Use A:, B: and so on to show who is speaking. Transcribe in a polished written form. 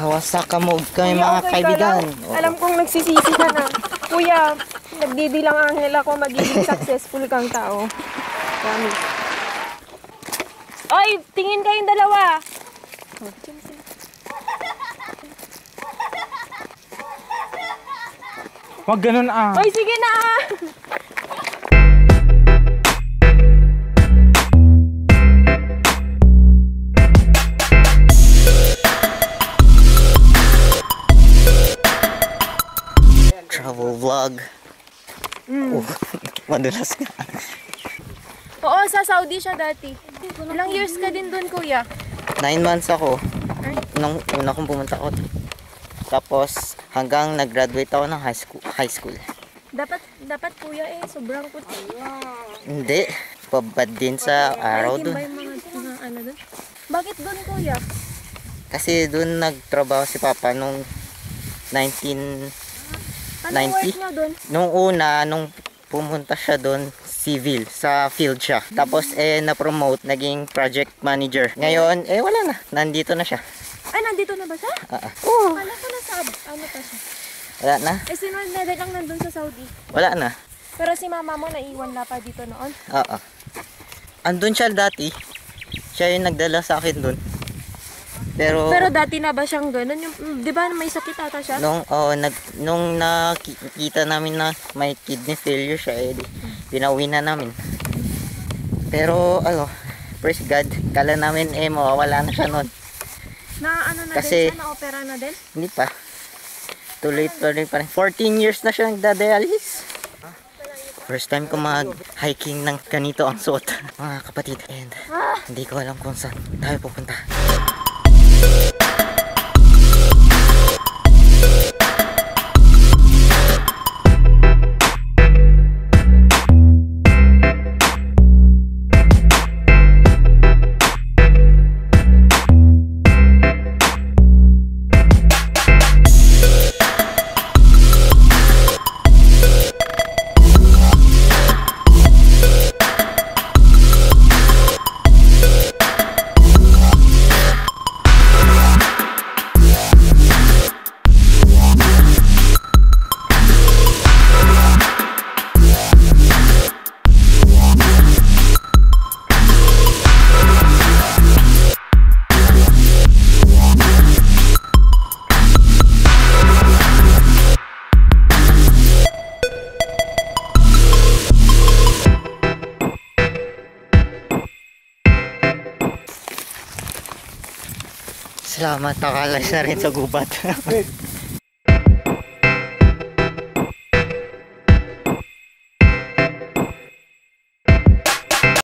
A: Kawasaka mo kami
B: Kuya,
A: mga
B: okay ka
A: kaibigan.
B: lang? Alam kong nagsisisi ka na. Kuya, nagdidilang angel ako magiging successful kang tao. Promise. Oy, tingin kayong dalawa.
C: Wag ganun ah.
B: Oy, sige na.
A: Travel vlog. Oh, madulas ka.
B: Oo, sa Saudi siya dati. Ilang years ka din doon, kuya?
A: 9 months ako. Nung una kong pumunta ako. Tapos hanggang nag-graduate ako ng high school.
B: Dapat kuya sobrang puti.
A: Hindi. Pabad din sa araw
B: Naitim
A: dun.
B: ba yung mga ano doon? Bakit doon, kuya?
A: Kasi dun nagtrabaho si Papa nung 1990.
B: Ano work niya doon?
A: Nung una, nung pumunta siya doon, civil, sa field siya. Tapos na-promote, naging project manager. Ngayon, wala na. Nandito na siya.
B: Ay, nandito na ba siya?
A: Oo.
B: Kala ko nasa ano pa siya?
A: Wala na.
B: Si Ned lang nandun sa Saudi.
A: Wala na.
B: Pero si mama mo naiwan na pa dito noon.
A: Oo. Andun siya dati. Siya yung nagdala sa akin doon. Pero
B: Dati na ba siyang ganun? Yung, di ba may sakit ata siya?
A: nung nakita namin na may kidney failure siya, pinauwi na namin. Pero praise God, kala namin mawawala na siya noon.
B: Na ano na
A: Kasi-
B: din siya? Na opera na din?
A: Hindi pa. Tuloy-tuloy pa rin. 14 years na siya nagdadialysis. First time ko mag-hiking ng ganito ang suot, mga kapatid. And hindi ko alam kung saan tayo pupunta. Salamat, nakalas na rin sa gubat.